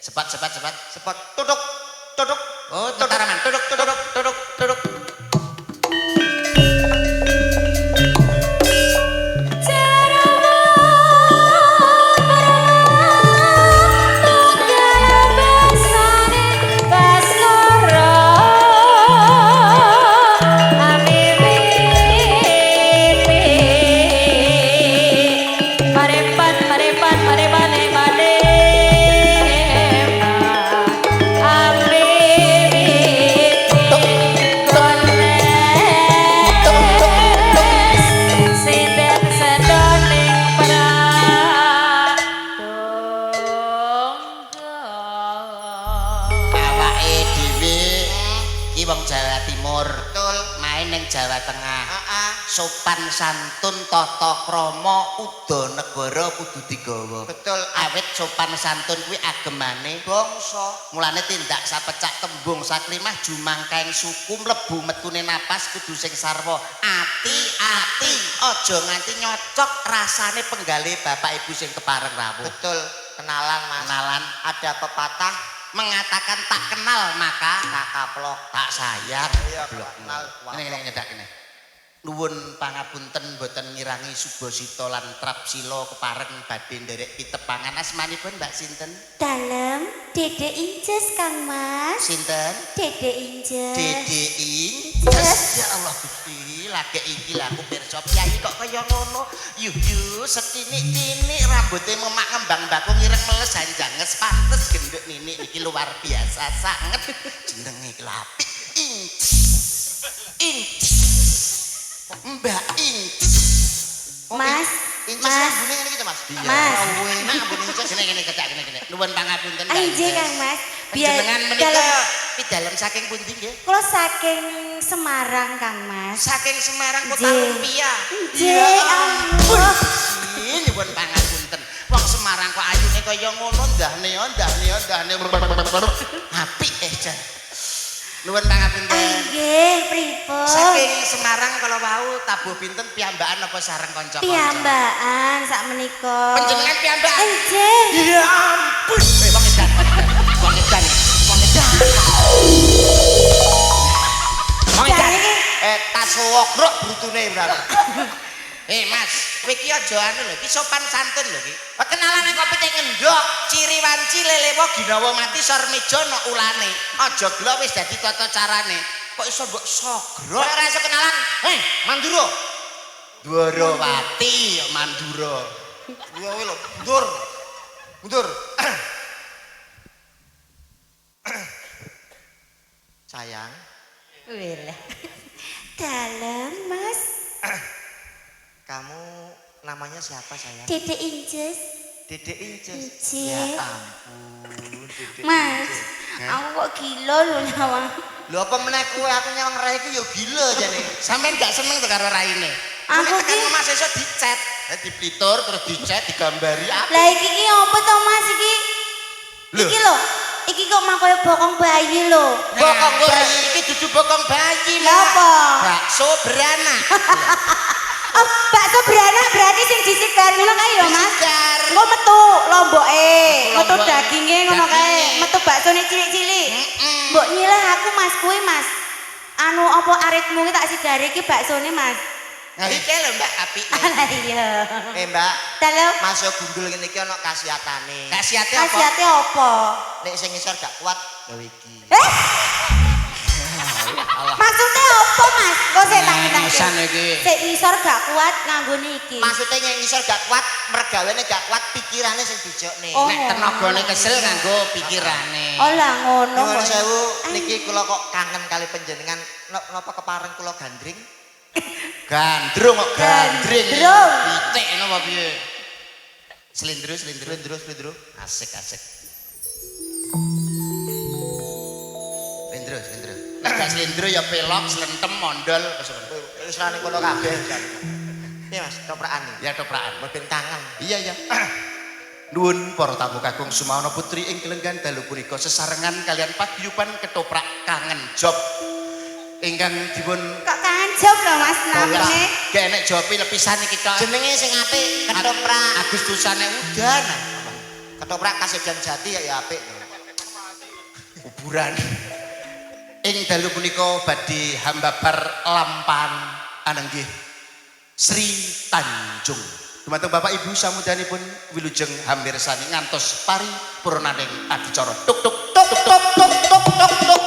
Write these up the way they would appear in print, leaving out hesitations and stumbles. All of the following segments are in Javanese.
Sepot. Tuduk. Oh, tentaraman. Tuduk. Wong Jawa Timur, betul. Main ning Jawa Tengah. Sopan Santun tata krama uda negara kudu digawa. Betul. Awit sopan santun kuwi agemane bangsa. Mulane tindak sapecak tembung saklimah jumangkaing suku mlebu metune napas kudu sing sarwa. Ati-ati aja nganti nyocok rasane penggale bapak ibu sing kepareng rawuh. Betul. Kenalan Mas. Kenalan. Ada pepatah Mengatakan tak kenal maka tak kaplok, tak sayang. Iya, kenal. Ini nyedak ini. Nuwun pangapunten boten ngirangi Subasita lan Trapsila kepareng badhe nderek pitepangan. Asmanipun Mbak sinten? Dalem Dede Inces Kang Mas. Sinten? Dede Inces. Dede Inces. Ya Allah Gusti, lagi iki lha aku pirsa piyayi kok kaya ngono. Yuh setinik-tinik rambuté memak ngembang bakung ireng meles janjanges pantes genduk ninik niki luar biasa sanget. Jenenge iki apik. Inces. Mbak Inces. Mas, Inces Mas. lambune ngene iki to Mas. Iya. Mas. Nah, ampun Inces gini kecak gini. Nuwun pangapunten Mbak Nggih Inces. Kang Mas. Panjenengan menika pidalem saking pundi nggih? Kula saking Semarang Kang Mas. Saking Semarang Kota Nggih. Lumpia. Nggih, Allah. Nyuwun pangapunten. Wong Semarang kok ayune kaya ngono ndahne. Apik jan. Nuwun pangapunten. Nggih, pripun? Saking Semarang kalau wau tabuh pinten piyambakan apa sareng kanca-kanca? Piyambakan sakmenika. Panjenengan piyambakan? Nggih. Ya ampun. Wong edan. Tas wokrok brutune berarti. Mas, kowe iki aja anu lho, iki sopan santun lho iki. Kenalane kok pitik ngendhok, ciri wanci lelewo ginawa mati sor meja no ulane. Aja gelo wis dadi tata carane. Kok iso mbok sogrok? Ora iso kenalan. Mandura. Dwarawati Mandura. Iya lho, mundur. Sayang, Wela. Dalem Mas. kamu namanya siapa sayang? Dede Inces. Dede Inces. Inces. Ya ampun, Dede Mas, Inces. aku kok gila lho nyawang. Lho apa meneh kowe aku nyawang rai iki ya gila jane. Sampeyan gak seneng to karo raine? Aku Nek tekan ki- omah sesuk dicet, diplitur terus dicet digambari apa? Lah iki apa to Mas iki? Lho. Iki lho. Iki kok mak koyo bokong bayi lho. Bokong bayi iki dudu bokong bayi Lha apa? Bakso beranak. Oh, bakso beranak berarti sing disigar ngono kae ya, Mas. Disigar. Engko metu lomboke, metu Lomboke. daginge ngono kae, Daginge. metu baksone cilik-cilik. Mbok nyileh aku Mas kuwi, Mas. Anu apa aritmu ki tak sigare iki baksone, Mas. Nah iki lho Mbak apik. Lah iya. Mbak, Dalam masuk gundul ngene iki ana khasiatane. Khasiate apa? khasiate apa? Nek sing ngisor gak kuat gawe iki. Maksudnya apa, Mas? Kok sik tak Mesan kitake. iki. Sik isor gak kuat nganggo niki. Maksudnya yang ngisor gak kuat, mergawane gak kuat, pikirane sing dijokne. Oh. Nek tenagane kesel nganggo pikirane. Oh lah ngono. Nuwun kok. sewu, niki kula kok kangen kali panjenengan. Napa kepareng kula gandring? Gandrung kok gandring. Gandrung. Pitik napa piye? Slendro. Slendro. Asik. Slendro. Nek gak slendro ya pelok, slentem, mondol, Wis rane kono kabeh. Iya Mas, toprakan iki. ya toprakan. Ben kangen. Iya. Nuwun para tamu kakung Sumawana Putri ing kelenggan dalu punika sesarengan kalian paguyuban ketoprak kangen job ingkang dipun Kok kangen job lho Mas namine. gak enek jopi lepisan iki tok. Jenenge sing apik ketoprak. Agustusane udan. Ketoprak Kasedan Jati ya apik. kuburan. Ing dalu punika badhe hambabar lampan anenggih Sri Tanjung. Dumateng Bapak Ibu samudanipun wilujeng hamirsani ngantos paripurnaning adicara. Tuk tuk tuk tuk tuk tuk tuk tuk tuk.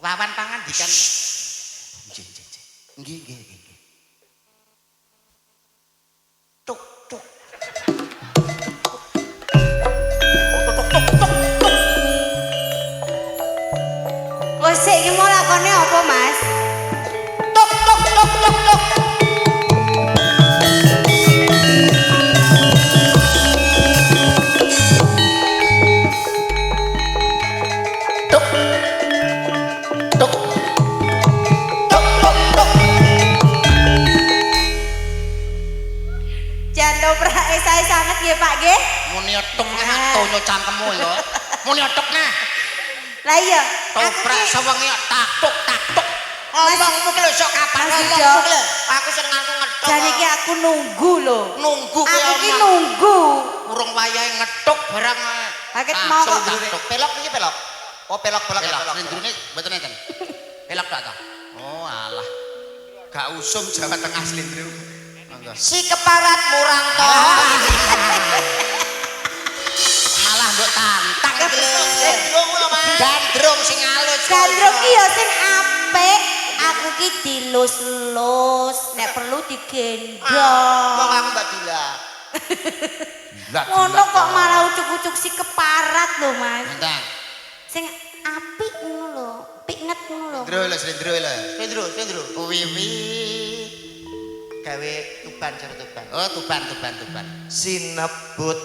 Wawan pangandikan. Nggih. Tuk tuk. Wes sik iki mau lakone apa, Mas? Tuk tuk tuk tuk tuk. Jandoprak saya sangat nggih, Pak nggih. Muni otok nek tonyo cangkemmu lho. Muni otok nah. Lah iya, Toprak sewengi taktuk taktuk. Ngomongmu ki lho sok kapan Mas ngomongmu Dijo. ki lho. Aku seneng aku ngetok. Jan iki aku nunggu lho. Nunggu ki Aku ki omong. nunggu. Urung wayahe ngetuk barang. Paket mau kok. Pelok iki pelok. Oh pelok. Slendrune mboten enten. Pelok tak ta? Oh alah. Gak usum Jawa Tengah slendru. Monggo. Si keparat murang to. Malah mbok tantang iki lho. Gandrung lho, Mas. Gandrung sing alus. Gandrung ki ya sing apik. Aku ki dilus-lus, nek perlu digendong. Wong aku Mbak Dila. Ngono kok malah ucuk-ucuk si keparat lho, Mas. Entang. Sing apik ngono lho, pinget ngono lho. Slendru lho. Sendro. Wiwi. Gawe tuban jar tuban. Oh, tuban. Sinebut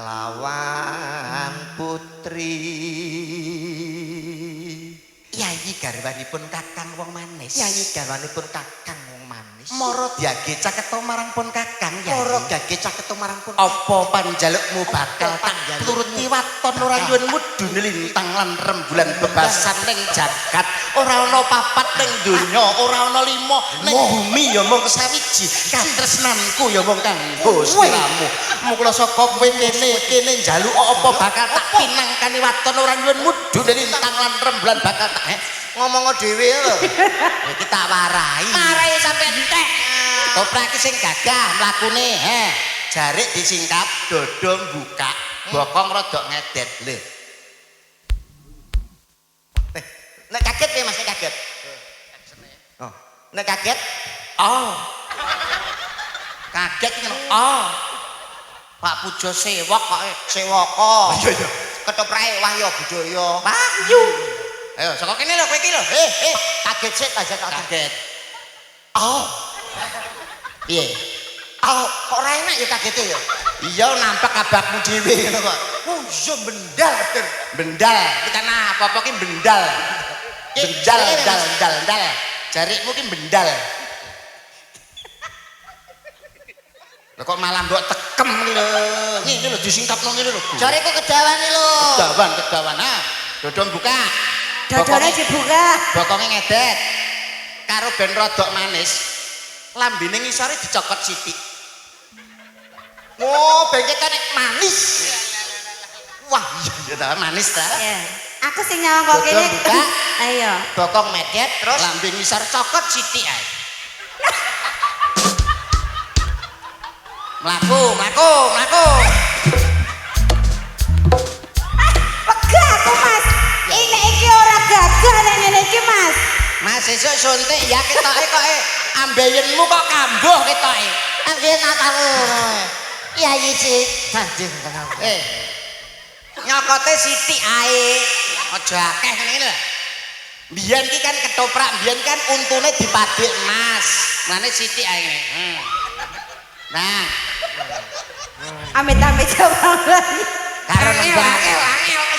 pahlawan putri. Yayi garwanipun Kakang wong manis. Yayi garwanipun Kakang wong manis. Mara diage caketo marang pun Kakang Yayi. Ora gage caketo marang pun. Apa panjalukmu bakal tak panjalukmu? turuti waton ora nyuwun mudhun lintang lan rembulan bebasan ning jagat. Ora ana papat ning donya, ora ana lima ning bumi ya mung sawiji. Katresnanku ya mung kanggo sliramu. Mula saka kowe kene njaluk apa bakal tak pinangkani waton ora nyuwun mudhun lintang lan rembulan bakal tak Ngomong dhewe lho. iki tak warai. Marai sampe entek. Toprak sing gagah mlakune, jarik disingkap, dodo buka, bokong rodok ngedet lho. Nek kaget piye Mas, nek kaget? Oh, nek kaget? Oh. Kaget iki ngono. Oh. Pak Pujo sewok kok. Sewaka. Iya. Ketoprake wahya budaya. Wahyu. Ayo saka kene lho kowe iki lho. Kaget sik aja Kaget. Oh. Piye? Oh, kok ora enak ya kagete ya? Iya nampak abakmu dhewe ngono kok. Oh, iya bendal, Ter. Bendal. Kita nah apa-apa ki bendal. Bendal. Jarikmu ki bendal. Lah kok malah mbok tekem lho. Ngene lho disingkapno ngene lho. Jariku kedawane lho. Kedawan. Ah, dodom buka. Dodone dibuka. Bokonge ngedet. Karo ben rodok manis. Lambene ngisore dicokot sithik. Oh, bengkekan manis. Wah, iya ta manis ta. Ya. Aku sing nyawang kok Dodom kene. buka. Ayo. Bokong medet terus lambe ngisor cokot sithik ae. Mlaku. Pegah aku, Mas. Ini iki ora gagah nek ngene iki, Mas. Mas sesuk suntik ya ketoke kok ambeyenmu kok kambuh ketoke. Ambil nataku. Iya sih. Janjing kenal. Nyokote sithik ae. Aja akeh ngene lho. Biyen ki kan ketoprak, biyen kan untune dipadik emas. Mane sithik ae ngene. Nah, Amit-amit coba. karo angel.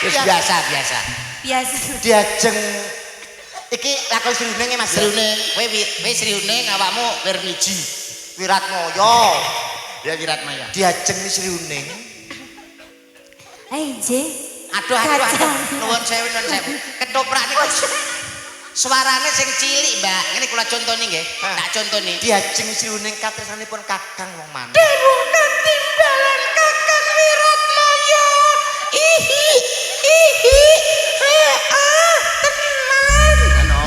Wis biasa. Biasa. Diajeng iki lakon sriuning Mas. Sriuning, kowe sriuning awakmu Wirmiji. Wiratmaya. Ya Wiratmaya. Diajeng sriuning. Je. Aduh. Nuwun sewu. Ketoprak niku suarane sing cilik, Mbak. Ngene kula contoni nggih. Tak contoni. Diajeng sriuning katresanipun Kakang wong maneh. Bukan timbalan Kakang Wiratmaya. Ihi. Tenan. Ano?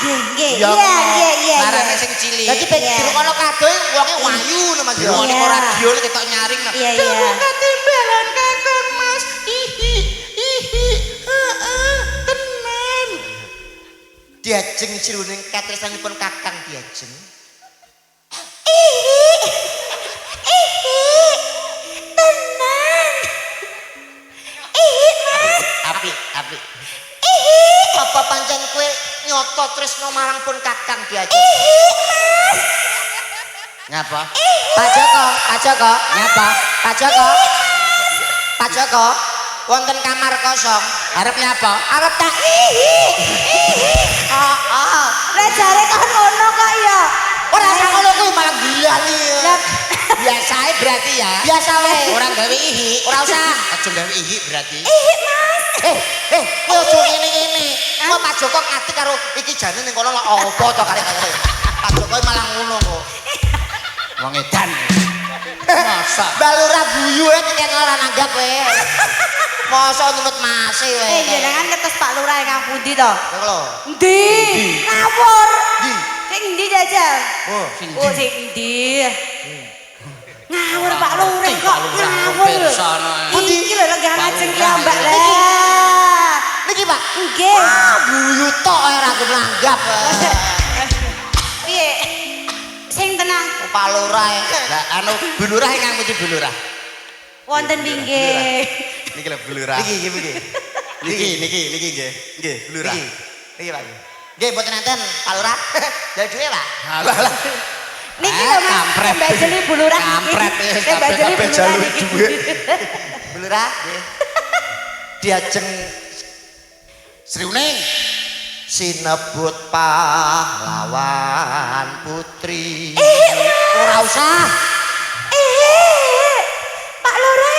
Nggih. Iya. Iya. Barane sing cilik. Dadi ben dirungono kabeh wonge wayu lho Mas ya. Dirungokne kok radio ketok nyaring. Iya. Bukan timbalan Kakang Mas. Ihi. Tenan. Diajeng sriuning katresanipun Kakang diajeng. Tenan. Apik. Apa pancen kowe nyoto tresno marang pun Kakang diajeng? Ngapa? Pak Joko. Ngapa? Pak Joko. Wonten kamar kosong. Arep nyapa? Arep tak Lah jare kok ngono kok ya. ora ngono kuwi malah gilani. Biasae berarti ya. Biasa wae. Orang gawe ihi. Ora usah. Aja gawe ihi berarti. Mas. Kowe ojo ngene-ngene. Kok Pak Joko ngati karo iki jane ning kono apa to kare-kare. Pak Joko malah ngono kok. Wong edan. Masa Balura guyu nek ora nanggap kowe. Masa nurut mase wae. Jenengan ketes Pak Lurah kang pundi to? Lho lho. Endi? Ngawur. Ndi? Sing endi jajal? Oh, Oh sing endi? Ngawur Pak Lurah kok ngawur. Iki lho lenggah ngajeng ki Mbak lah. Niki Pak. Nggih. Guyu tok ora nanggap. Piye? Sing tenang. Pak Lurah. Lah anu bulurah ingkang pundi bulurah? Wonten pinggir. Niki lho bulurah. Niki nggih. Niki nggih bulurah. Niki Pak. Nggih mboten enten Pak Lurah. Jadi duwe Pak. Alah. Niki lho Mas, kampret. Mbak Jeli bulurah. Kampret, Mbak Jeli kabeh bulurah jalur niki. duit. Bu Lurah nggih. Diajeng Sriuning. sinebut pahlawan putri. Ora usah. Pak Lurah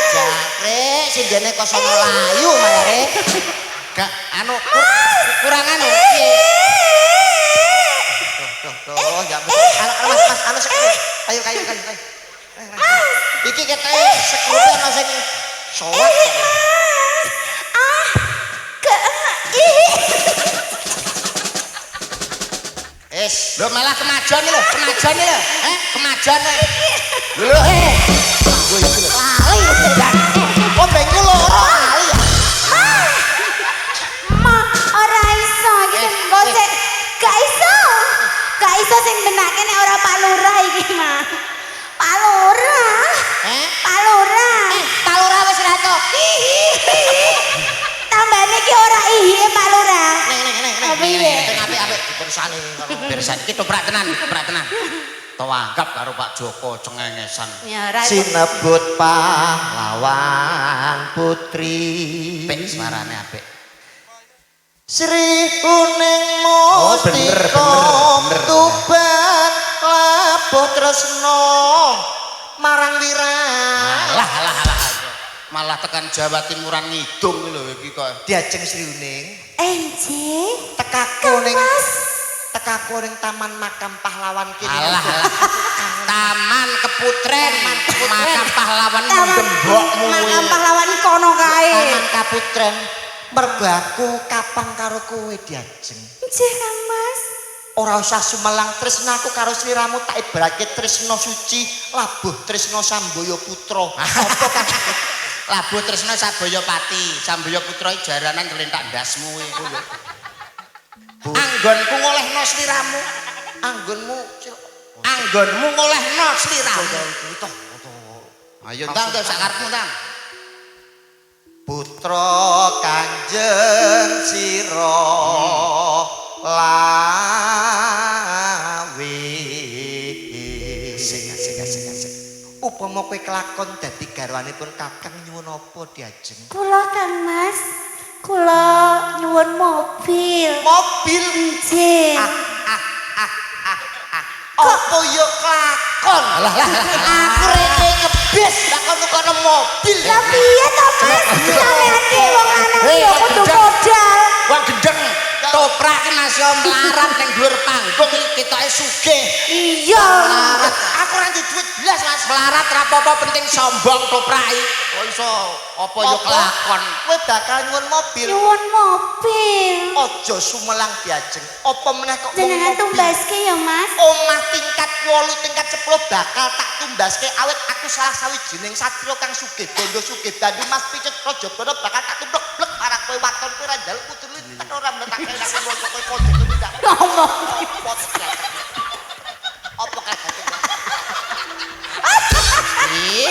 Jangkrik sindene kosono layu mayare. Gak anu kurang anu piye? Tuh, ya Mas, anu sik. Ayo. Iki ketoke sekrupe ana sing sowan. Lho malah kemajon iki lho. Kemajon. Lho Lali. Oh, bengku loro lali. Ma, ora iso iki gosek. Gak iso sing benake nek ora Pak Lurah iki, Ma. Pak Lurah. Pak Lurah. Pak Lurah wis rato. Tambane iki ora ihi Pak Lurah. Piye? Apik-apik dipersani karo Beresan iki toprak tenan. Tawangkap karo Pak Joko cengengesan. Ya ora. Sinebut pahlawan putri. Apik suarane apik. Sri Uning bener. Tuban labuh tresno marang wirang. Alah. Malah tekan Jawa Timuran ngidung lho iki kok. Diajeng Sri Uning Enje. tekaku ning taman makam pahlawan kene. Alah. Taman Keputren, makam pahlawan gembokmu. Makam pahlawan kono kae. Taman Kaputren mergaku kapan karo kowe diajeng. Nggih, Kang Mas. Ora usah sumelang tresnaku karo sliramu tak ibaratke tresna suci labuh tresna Sambaya Putra. Apa kan? Labuh Tresna Sabaya Pati, Sambaya Putra jaranan nglentak ndasmu iku lho. Anggonku ngolehno sliramu. Anggonmu anggonmu ngolehno sliramu. Ayo ndang sak karepmu ndang. Putra Kanjeng Sira lawe. Sing. Upama kowe kelakon dadi garwanipun Kakang nyuwun apa Diajeng? Kula Kang Mas. Kula nyuwun mobil. Mobil. Nggih. Apa ya kelakon? Lah. Aku rene ngebis kono mobil. Lah piye to Mas? Sampeyan ki wong lanang yo kudu modal. Wong gendeng toprak ki masih melarat ning dhuwur panggung iki ketoke sugih. Iya. Melarat. Aku ora duwe duit blas, Mas. Melarat ra apa-apa penting sombong topraki. Kok iso apa ya kelakon. Kowe bakal nyuwun mobil. Nyuwun mobil. Aja sumelang Diajeng. Apa meneh kok Jenengan tumbaske ya Mas. Omah tingkat 8 tingkat 10 bakal tak tumbaske awet aku salah sawijining satria kang sugih bondo sugih bandu Mas Picet Rajabana bakal tak tumblek-blek marang kowe waton kowe ra njaluk kudu tak ora menetake aku mosok kowe pojok tidak. Ngomong. Apa kaget?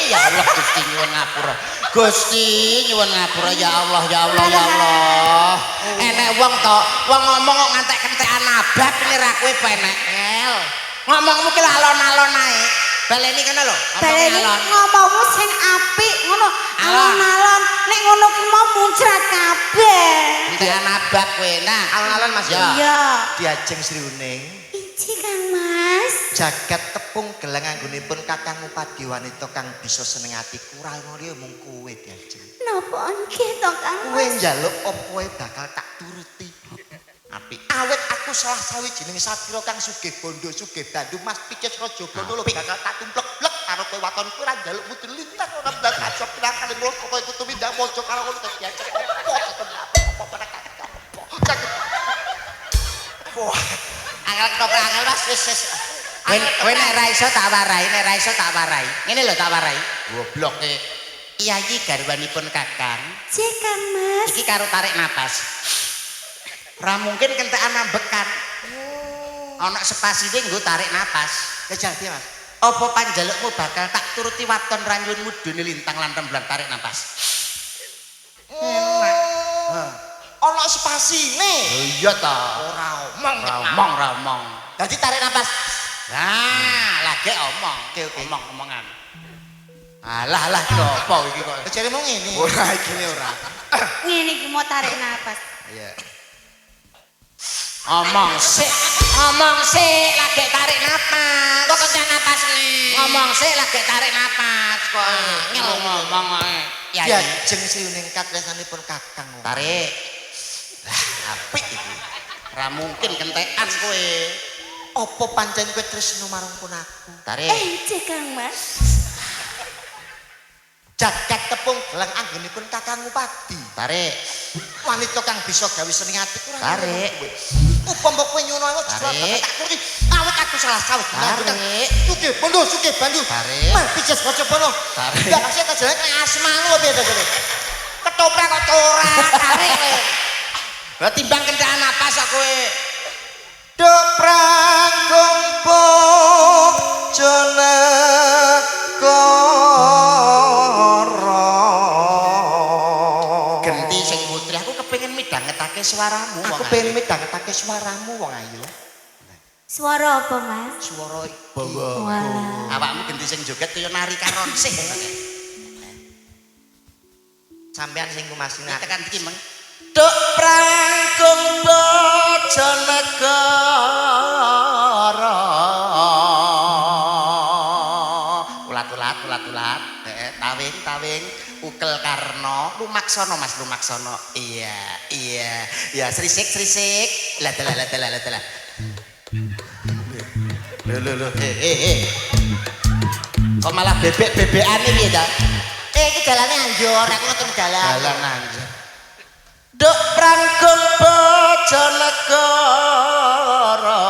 Ya Allah Gusti nyuwun ngapura. Gusti nyuwun ngapura ya Allah ya Allah ya Allah. Enek wong to, wong ngomong kok ngantek-kentekan abab ini ra kowe penek el. Ngomongmu ki alon-alon ae. Baleni kene lho, Baleni alon. ngomongmu sing apik ngono. Alon-alon nek ngono ki mau muncrat kabeh. Kentekan abab kowe nah. Alon-alon Mas ya. Iya. Diajeng Sri Uning. Iji Kang Mas. Jagat tepung gelang anggonipun Kakang Upadi wanita kang bisa seneng ati kurang ngono mung kowe Diajeng. Napa nggih to Kang Kowe Mas? njaluk apa wae bakal tak turuti. Apik. Awet aku salah sawijining satria kang sugih bondo sugih bandu Mas Picet Rajabana lho bakal tak tumplek-blek karo kowe waton kowe ra njaluk mudun lintang ora blas ajab pinakane mulo kowe kudu mindang mojo karo ngono Diajeng. Wah, Angel ketoprak angel Mas wis. Kowe nek ra iso tak warai, Ngene lho tak warai. Gobloke. Iya iki garwanipun Kakang. Cek Kang Mas. Iki karo tarik napas. Ra mungkin kentekan ambekan. Ana spasine nggo tarik napas. kejal piye Mas? Apa panjalukmu bakal tak turuti waton ranyun mudune lintang lan remblang tarik napas. Ana spasine. Iya ta. Ora Omong. Dadi tarik napas. Nah, lagi omong. Oke. Omong-omongan. Alah iki opo iki kok. Jaremu ngene. Ora iki ora. Ngene iki mau tarik napas. Iya. Omong sik lagi tarik napas. Kok kencang napas nih? Ngomong sik lagi tarik napas kok. Ngomong ae. Ya Diajeng Sri Uning katresanipun Kakang. tarik. Lah apik iki. Ra mungkin kentekan kowe. Apa pancen kowe tresno marang pun aku? Tarik. Cek Kang Mas. Jagat tepung gelang anggonipun Kakang Upadi. Tarik. Wanita kang bisa gawe seneng ati kurang. Tarik. Upama kowe nyuwun wae Tarik. tak kurang. Awet aku salah sawet. Tarik. Sugih bondo sugih bandu. Tarik. Mas Picet Rajabana. Tarik. Enggak kasih tak jenenge asmamu piye to kowe? Ketoprak kok ora tarik kowe. Lah timbang kentekan napas kok kowe. Dok prangkung bojone Genti sing putri aku kepengin midhangetake swaramu Aku wong pengen midhangetake swaramu wong ayu. Suara apa Mas? Swara Walah. awakmu genti sing joget kaya nari karonsih sampean sing kumasine Ini tekan iki meng Duk prangkung bojonegara ulat tawing ukel karno lumaksana Mas lumaksana iya srisik lah lho kok malah bebek-bebekane piye ta iki dalane anjor aku nonton dalan. dalan anjir Duk prangkung bojonegara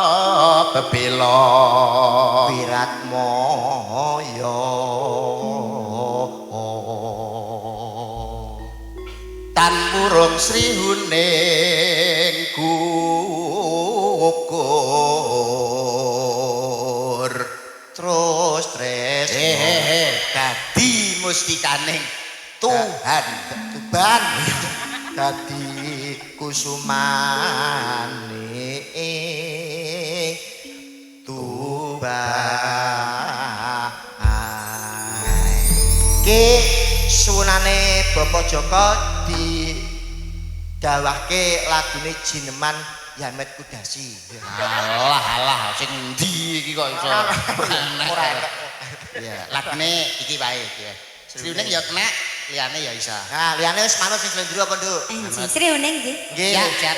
bebela Wiratmaya tan burung srihuning gugur Gusti Kaning Tuhan Tuban dadi kusumane Tuban ki sunane Bapak Joko di dawahke lagune Jineman Yamet Kudasi. alah sing ndi iki kok iso Ora enak. ya lagune iki wae iki wae Sriuning ya kena liyane ya iso Nah, liyane wis manut sing Slendro apa, Nduk? Sri uning nggih. Nggih. siap